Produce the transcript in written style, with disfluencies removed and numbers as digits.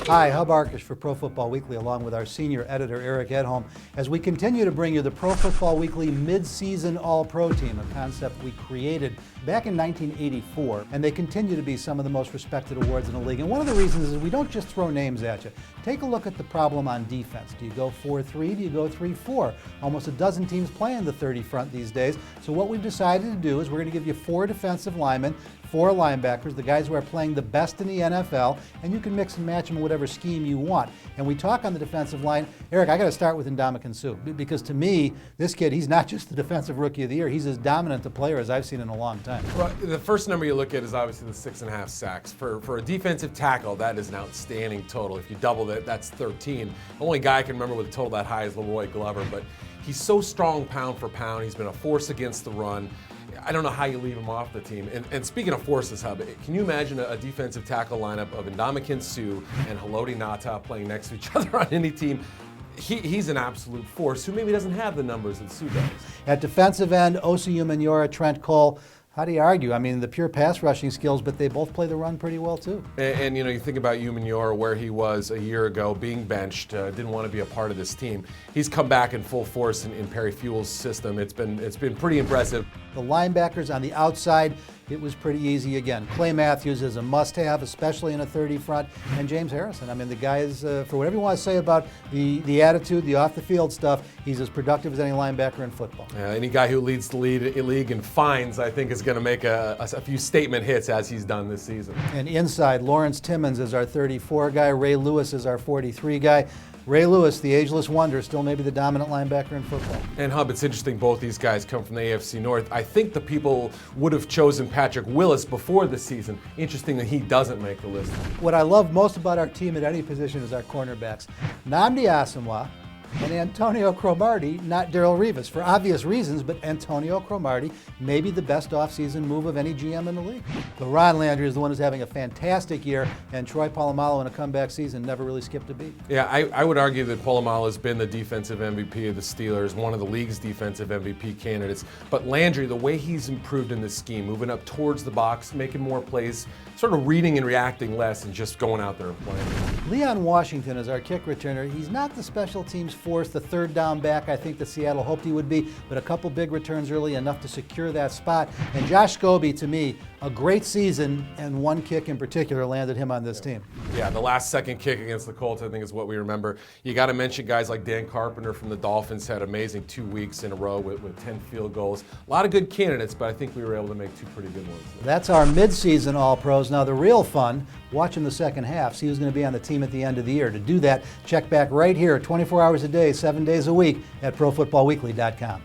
Hi, Hub Arkish for Pro Football Weekly, along with our senior editor, Eric Edholm, as we continue to bring you the Pro Football Weekly Mid-Season All-Pro Team, a concept we created back in 1984, and they continue to be some of the most respected awards in the league. And one of the reasons is we don't just throw names at you. Take a look at the problem on defense. Do you go 4-3? Do you go 3-4? Almost a dozen teams play in the 30 front these days. So what we've decided to do is we're going to give you 4 defensive linemen, 4 linebackers, the guys who are playing the best in the NFL, and you can mix and match them in whatever scheme you want. And we talk on the defensive line. Eric, I got to start with Ndamukong Suh, because to me, this kid, he's not just the defensive rookie of the year, he's as dominant a player as I've seen in a long time. Well, the first number you look at is obviously the 6.5 sacks. For a defensive tackle, that is an outstanding total. If you double that, that's 13. The only guy I can remember with a total that high is Leroy Glover, but he's so strong pound for pound. He's been a force against the run. I don't know how you leave him off the team. And speaking of forces, Hub, can you imagine a defensive tackle lineup of Ndamukong Suh and Haloti Ngata playing next to each other on any team? He's an absolute force who maybe doesn't have the numbers that Suh does. At defensive end, Osi Umenyiora, Trent Cole. How do you argue? I mean, the pure pass rushing skills, but they both play the run pretty well too. And you know, you think about Umenyiora, where he was a year ago, being benched, didn't want to be a part of this team. He's come back in full force in Perry Fewell's system. It's been pretty impressive. The linebackers on the outside, it was pretty easy again. Clay Matthews is a must-have, especially in a 30 front, and James Harrison. I mean, the guy is, for whatever you want to say about the attitude, the off-the-field stuff, he's as productive as any linebacker in football. Any guy who leads the league in fines, I think, is going to make a few statement hits as he's done this season. And inside, Lawrence Timmons is our 34 guy. Ray Lewis is our 43 guy. Ray Lewis, the ageless wonder, still maybe the dominant linebacker in football. And Hub, it's interesting, both these guys come from the AFC North. I think the people would have chosen Patrick Willis before the season. Interesting that he doesn't make the list. What I love most about our team at any position is our cornerbacks. Nnamdi Asomugha and Antonio Cromartie, not Darrelle Revis, for obvious reasons, but Antonio Cromartie may be the best offseason move of any GM in the league. But Ron Landry is the one who's having a fantastic year, and Troy Polamalu in a comeback season never really skipped a beat. Yeah, I would argue that Polamalu has been the defensive MVP of the Steelers, one of the league's defensive MVP candidates. But Landry, the way he's improved in this scheme, moving up towards the box, making more plays, sort of reading and reacting less and just going out there and playing. Leon Washington is our kick returner. He's not the special teams force, the third down back I think that Seattle hoped he would be, but a couple big returns early, enough to secure that spot. And Josh Scobie, to me, a great season, and one kick in particular landed him on this team. Yeah, the last second kick against the Colts, I think, is what we remember. You got to mention guys like Dan Carpenter from the Dolphins, had amazing 2 weeks in a row with 10 field goals. A lot of good candidates, but I think we were able to make 2 pretty good ones. That's our mid-season All-Pros. Now the real fun, watching the second half, see who's going to be on the team at the end of the year. To do that, check back right here, 24 hours a day, 7 days a week at ProFootballWeekly.com.